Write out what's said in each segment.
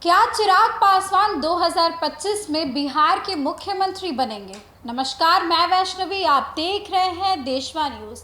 क्या चिराग पासवान 2025 में बिहार के मुख्यमंत्री बनेंगे? नमस्कार, मैं वैष्णवी, आप देख रहे हैं देशवा न्यूज।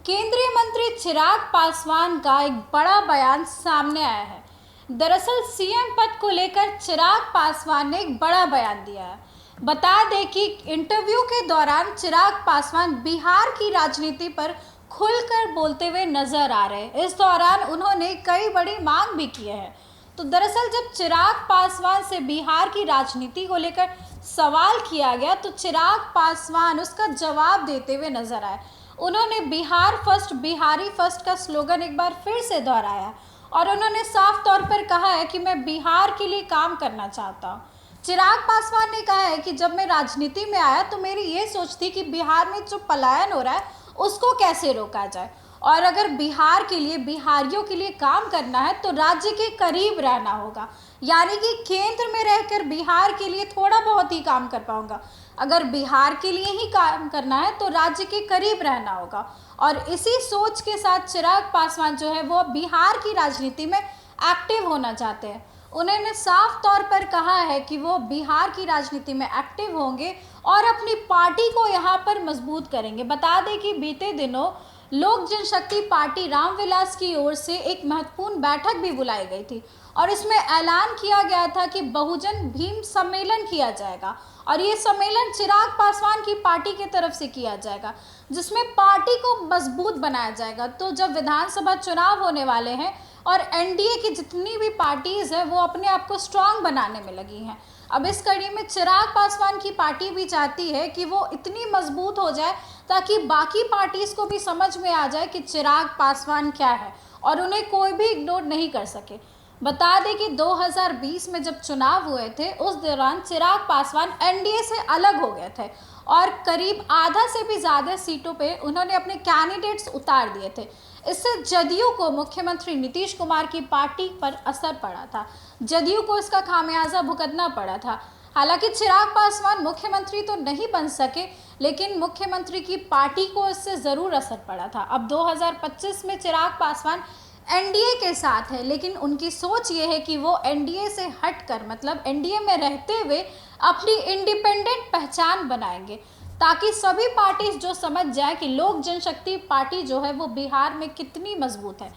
केंद्रीय मंत्री चिराग पासवान का एक बड़ा बयान सामने आया है। दरअसल सीएम पद को लेकर चिराग पासवान ने एक बड़ा बयान दिया है। बता दें कि इंटरव्यू के दौरान चिराग पासवान बिहार की राजनीति पर खुलकर बोलते हुए नजर आ रहे हैं। इस दौरान उन्होंने कई बड़ी मांग भी की है। तो दरअसल जब चिराग पासवान से बिहार की राजनीति को लेकर सवाल किया गया तो चिराग पासवान उसका जवाब देते हुए नजर आए। उन्होंने बिहार फर्स्ट, बिहारी फर्स्ट का स्लोगन एक बार फिर से दोहराया और उन्होंने साफ तौर पर कहा है कि मैं बिहार के लिए काम करना चाहता हूँ। चिराग पासवान ने कहा है कि जब मैं राजनीति में आया तो मेरी ये सोच थी कि बिहार में जो पलायन हो रहा है उसको कैसे रोका जाए, और अगर बिहार के लिए, बिहारियों के लिए काम करना है तो राज्य के करीब रहना होगा, यानी कि केंद्र में रहकर बिहार के लिए थोड़ा बहुत ही काम कर पाऊंगा। अगर बिहार के लिए ही काम करना है तो राज्य के करीब रहना होगा। और इसी सोच के साथ चिराग पासवान जो है वो बिहार की राजनीति में एक्टिव होना चाहते हैं। उन्होंने साफ तौर पर कहा है कि वो बिहार की राजनीति में एक्टिव होंगे और अपनी पार्टी को यहाँ पर मजबूत करेंगे। बता दें कि बीते दिनों लोक जनशक्ति पार्टी रामविलास की ओर से एक महत्वपूर्ण बैठक भी बुलाई गई थी और इसमें ऐलान किया गया था कि बहुजन भीम सम्मेलन किया जाएगा और ये सम्मेलन चिराग पासवान की पार्टी की तरफ से किया जाएगा, जिसमें पार्टी को मजबूत बनाया जाएगा। तो जब विधानसभा चुनाव होने वाले हैं और एनडीए की जितनी भी पार्टीज है वो अपने आप को स्ट्रांग बनाने में लगी हैं। अब इस कड़ी में चिराग पासवान की पार्टी भी चाहती है कि वो इतनी मजबूत हो जाए ताकि बाकी पार्टीज को भी समझ में आ जाए कि चिराग पासवान क्या है और उन्हें कोई भी इग्नोर नहीं कर सके। बता दें कि 2020 में जब चुनाव हुए थे उस दौरान चिराग पासवान एनडीए से अलग हो गए थे और करीब आधा से भी ज़्यादा सीटों पे उन्होंने अपने कैंडिडेट्स उतार दिए थे। इससे जदयू को, मुख्यमंत्री नीतीश कुमार की पार्टी पर असर पड़ा था। जदयू को इसका खामियाजा भुगतना पड़ा था। हालांकि चिराग पासवान मुख्यमंत्री तो नहीं बन सके, लेकिन मुख्यमंत्री की पार्टी को इससे ज़रूर असर पड़ा था। अब 2025 में चिराग पासवान एनडीए के साथ है, लेकिन उनकी सोच ये है कि वो एनडीए से हटकर, मतलब एनडीए में रहते हुए अपनी इंडिपेंडेंट पहचान बनाएंगे, ताकि सभी पार्टी जो समझ जाए कि लोक जनशक्ति पार्टी जो है वो बिहार में कितनी मजबूत है।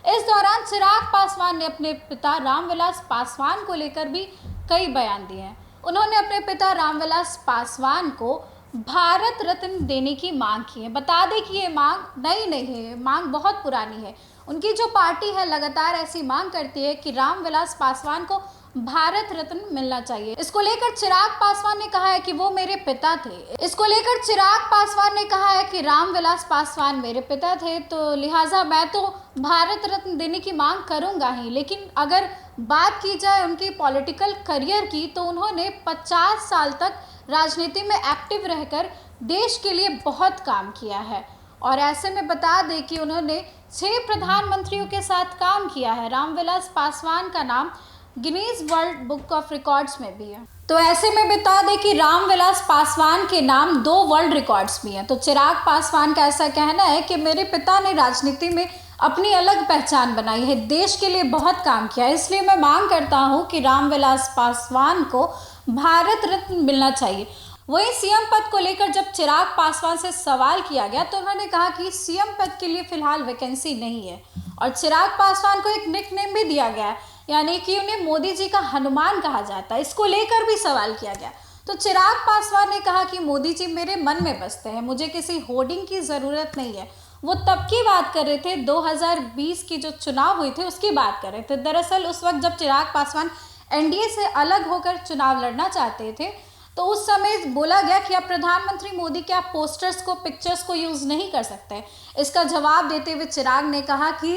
इस दौरान चिराग पासवान ने अपने पिता रामविलास पासवान को लेकर भी कई बयान दिए हैं। उन्होंने अपने पिता रामविलास पासवान को भारत रत्न देने की मांग की है। बता दें कि ये मांग नई नहीं है, ये मांग बहुत पुरानी है। उनकी जो पार्टी है लगातार ऐसी मांग करती है कि रामविलास पासवान को भारत रत्न मिलना चाहिए। इसको लेकर चिराग पासवान ने कहा है कि वो मेरे पिता थे। इसको लेकर चिराग पासवान ने कहा है कि रामविलास पासवान मेरे पिता थे, तो लिहाजा मैं तो भारत रत्न देने की मांग करूंगा ही। लेकिन अगर बात की जाए उनकी पॉलिटिकल करियर की, तो उन्होंने 50 साल तक राजनीति में एक्टिव रहकर देश के लिए बहुत काम किया है। और ऐसे में बता दें कि उन्होंने 6 प्रधानमंत्रियों के साथ काम किया है। रामविलास पासवान का नाम Guinness world book of records में भी है। तो ऐसे में बता दें कि रामविलास पासवान के नाम 2 वर्ल्ड रिकॉर्ड्स भी हैं। तो चिराग पासवान का ऐसा कहना है कि मेरे पिता ने राजनीति में अपनी अलग पहचान बनाई है, देश के लिए बहुत काम किया है, इसलिए मैं मांग करता हूं कि रामविलास पासवान को भारत रत्न मिलना चाहिए। वहीं सीएम पद को लेकर जब चिराग पासवान से सवाल किया गया तो उन्होंने कहा कि सीएम पद के लिए फिलहाल वैकेंसी नहीं है और चिराग पासवान को एक निकनेम भी दिया गया है, यानी कि उन्हें मोदी जी का हनुमान कहा जाता है। इसको लेकर भी सवाल किया गया तो चिराग पासवान ने कहा कि मोदी जी मेरे मन में बसते हैं, मुझे किसी होर्डिंग की ज़रूरत नहीं है। वो तब की बात कर रहे थे, 2020 की जो चुनाव हुई थे उसकी बात कर रहे थे। दरअसल उस वक्त जब चिराग पासवान एनडीए से अलग होकर चुनाव लड़ना चाहते थे तो उस समय बोला गया कि आप प्रधानमंत्री मोदी के आप पोस्टर्स को, पिक्चर्स को यूज़ नहीं कर सकते। इसका जवाब देते हुए चिराग ने कहा कि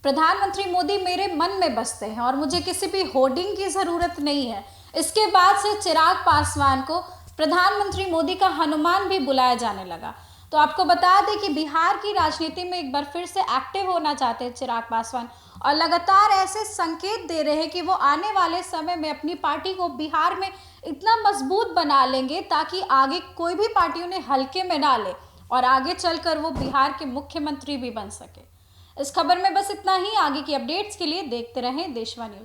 प्रधानमंत्री मोदी मेरे मन में बसते हैं और मुझे किसी भी होर्डिंग की ज़रूरत नहीं है। इसके बाद से चिराग पासवान को प्रधानमंत्री मोदी का हनुमान भी बुलाया जाने लगा। तो आपको बता दें कि बिहार की राजनीति में एक बार फिर से एक्टिव होना चाहते हैं चिराग पासवान और लगातार ऐसे संकेत दे रहे हैं कि वो आने वाले समय में अपनी पार्टी को बिहार में इतना मजबूत बना लेंगे ताकि आगे कोई भी पार्टी उन्हें हल्के में ना ले और आगे चलकर वो बिहार के मुख्यमंत्री भी बन सके। इस खबर में बस इतना ही। आगे की अपडेट्स के लिए देखते रहें देशवा न्यूज।